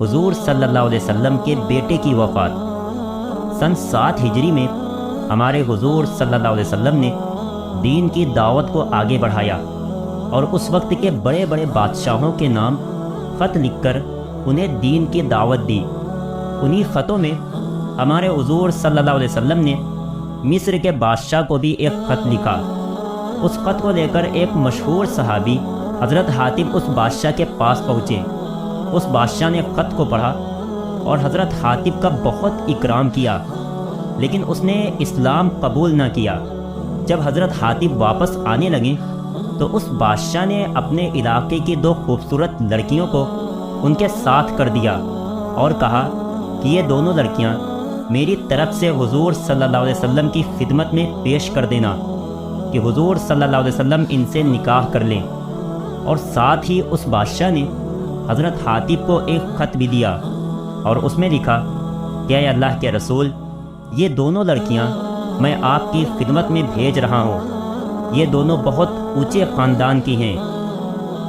حضور صلی اللہ علیہ وسلم کے بیٹے کی وفات۔ سن 7 ہجری میں ہمارے حضور صلی اللہ علیہ وسلم نے دین کی دعوت کو آگے بڑھایا اور اس وقت کے بڑے بڑے بادشاہوں کے نام خط لکھ کر انہیں دین کی دعوت دی۔ انہی خطوں میں ہمارے حضور صلی اللہ علیہ وسلم نے مصر کے بادشاہ کو بھی ایک خط لکھا۔ اس خط کو لے کر ایک مشہور صحابی حضرت حاتب اس بادشاہ کے پاس پہنچے۔ اس بادشاہ نے خط کو پڑھا اور حضرت حاتب کا بہت اکرام کیا، لیکن اس نے اسلام قبول نہ کیا۔ جب حضرت حاتب واپس آنے لگے تو اس بادشاہ نے اپنے علاقے کی 2 خوبصورت لڑکیوں کو ان کے ساتھ کر دیا اور کہا کہ یہ دونوں لڑکیاں میری طرف سے حضور صلی اللہ علیہ وسلم کی خدمت میں پیش کر دینا کہ حضور صلی اللہ علیہ وسلم ان سے نکاح کر لیں۔ اور ساتھ ہی اس بادشاہ نے حضرت حاتب کو ایک خط بھی دیا اور اس میں لکھا کہ اے اللہ کے رسول، یہ دونوں لڑکیاں میں آپ کی خدمت میں بھیج رہا ہوں۔ یہ دونوں بہت اونچے خاندان کی ہیں۔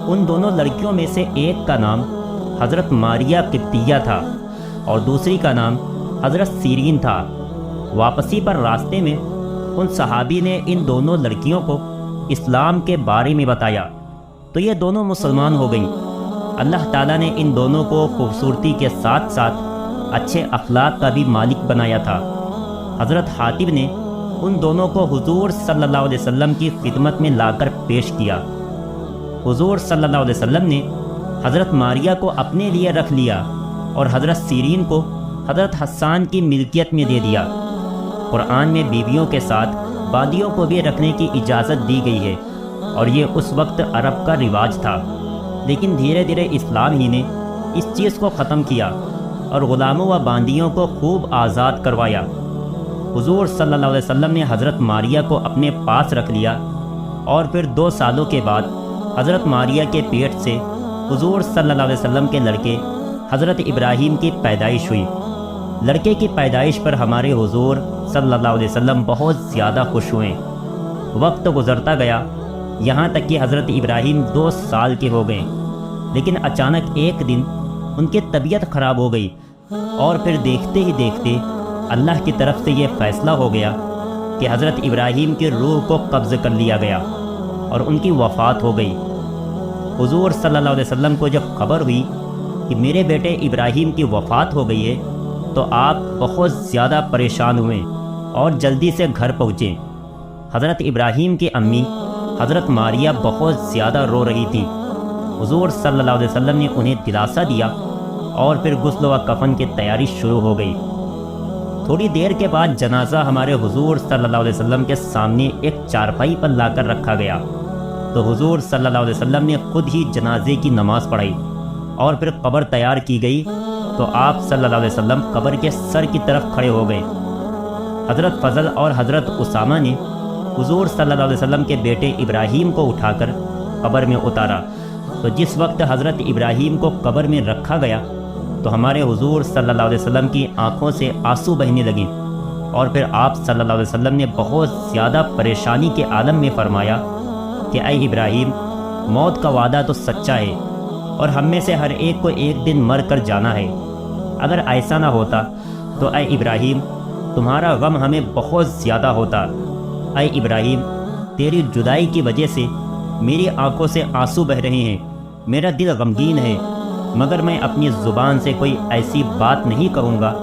ان دونوں لڑکیوں میں سے ایک کا نام حضرت ماریہ قبطیہ تھا اور دوسری کا نام حضرت سیرین تھا۔ واپسی پر راستے میں ان صحابی نے ان دونوں لڑکیوں کو اسلام کے بارے میں بتایا تو یہ دونوں مسلمان ہو گئیں۔ اللہ تعالیٰ نے ان دونوں کو خوبصورتی کے ساتھ ساتھ اچھے اخلاق کا بھی مالک بنایا تھا۔ حضرت حاتب نے ان دونوں کو حضور صلی اللہ علیہ وسلم کی خدمت میں لا کر پیش کیا۔ حضور صلی اللہ علیہ وسلم نے حضرت ماریہ کو اپنے لیے رکھ لیا اور حضرت سیرین کو حضرت حسان کی ملکیت میں دے دیا۔ قرآن میں بیویوں کے ساتھ بادیوں کو بھی رکھنے کی اجازت دی گئی ہے اور یہ اس وقت عرب کا رواج تھا، لیکن دھیرے دھیرے اسلام ہی نے اس چیز کو ختم کیا اور غلاموں و باندیوں کو خوب آزاد کروایا۔ حضور صلی اللہ علیہ وسلم نے حضرت ماریہ کو اپنے پاس رکھ لیا اور پھر 2 سالوں کے بعد حضرت ماریہ کے پیٹ سے حضور صلی اللہ علیہ وسلم کے لڑکے حضرت ابراہیم کی پیدائش ہوئی۔ لڑکے کی پیدائش پر ہمارے حضور صلی اللہ علیہ وسلم بہت زیادہ خوش ہوئے۔ وقت گزرتا گیا، یہاں تک کہ حضرت ابراہیم 2 سال کے ہو گئے، لیکن اچانک ایک دن ان کی طبیعت خراب ہو گئی اور پھر دیکھتے ہی دیکھتے اللہ کی طرف سے یہ فیصلہ ہو گیا کہ حضرت ابراہیم کی روح کو قبض کر لیا گیا اور ان کی وفات ہو گئی۔ حضور صلی اللہ علیہ وسلم کو جب خبر ہوئی کہ میرے بیٹے ابراہیم کی وفات ہو گئی ہے تو آپ بہت زیادہ پریشان ہوئے اور جلدی سے گھر پہنچے۔ حضرت ابراہیم کی امی حضرت ماریہ بہت زیادہ رو رہی تھی۔ حضور صلی اللہ علیہ وسلم نے انہیں دلاسا دیا اور پھر غسل و کفن کی تیاری شروع ہو گئی۔ تھوڑی دیر کے بعد جنازہ ہمارے حضور صلی اللہ علیہ وسلم کے سامنے ایک چارپائی پر لا کر رکھا گیا تو حضور صلی اللہ علیہ وسلم نے خود ہی جنازے کی نماز پڑھائی اور پھر قبر تیار کی گئی تو آپ صلی اللہ علیہ وسلم قبر کے سر کی طرف کھڑے ہو گئے۔ حضرت فضل اور حضرت اسامہ نے حضور صلی اللہ علیہ وسلم کے بیٹے ابراہیم کو اٹھا کر قبر میں اتارا تو جس وقت حضرت ابراہیم کو قبر میں رکھا گیا تو ہمارے حضور صلی اللہ علیہ وسلم کی آنکھوں سے آنسو بہنے لگے اور پھر آپ صلی اللہ علیہ وسلم نے بہت زیادہ پریشانی کے عالم میں فرمایا کہ اے ابراہیم، موت کا وعدہ تو سچا ہے اور ہم میں سے ہر ایک کو ایک دن مر کر جانا ہے۔ اگر ایسا نہ ہوتا تو اے ابراہیم، تمہارا غم ہمیں بہت زیادہ ہوتا۔ اے ابراہیم، تیری جدائی کی وجہ سے میری آنکھوں سے آنسو بہ رہے ہیں، میرا دل غمگین ہے، مگر میں اپنی زبان سے کوئی ایسی بات نہیں کہوں گا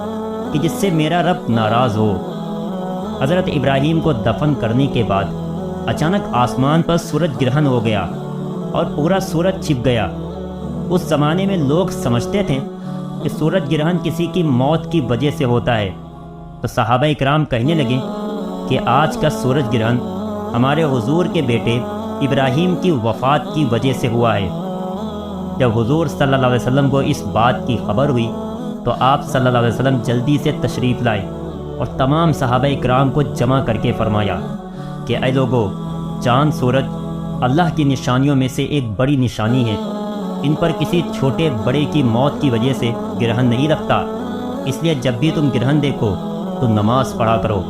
کہ جس سے میرا رب ناراض ہو۔ حضرت ابراہیم کو دفن کرنے کے بعد اچانک آسمان پر سورج گرہن ہو گیا اور پورا سورج چھپ گیا۔ اس زمانے میں لوگ سمجھتے تھے کہ سورج گرہن کسی کی موت کی وجہ سے ہوتا ہے، تو صحابہ اکرام کہنے لگے کہ آج کا سورج گرہن ہمارے حضور کے بیٹے ابراہیم کی وفات کی وجہ سے ہوا ہے۔ جب حضور صلی اللہ علیہ وسلم کو اس بات کی خبر ہوئی تو آپ صلی اللہ علیہ وسلم جلدی سے تشریف لائے اور تمام صحابہ اکرام کو جمع کر کے فرمایا کہ اے لوگو، چاند سورج اللہ کی نشانیوں میں سے ایک بڑی نشانی ہے، ان پر کسی چھوٹے بڑے کی موت کی وجہ سے گرہن نہیں رکھتا، اس لیے جب بھی تم گرہن دیکھو تو نماز پڑھا کرو۔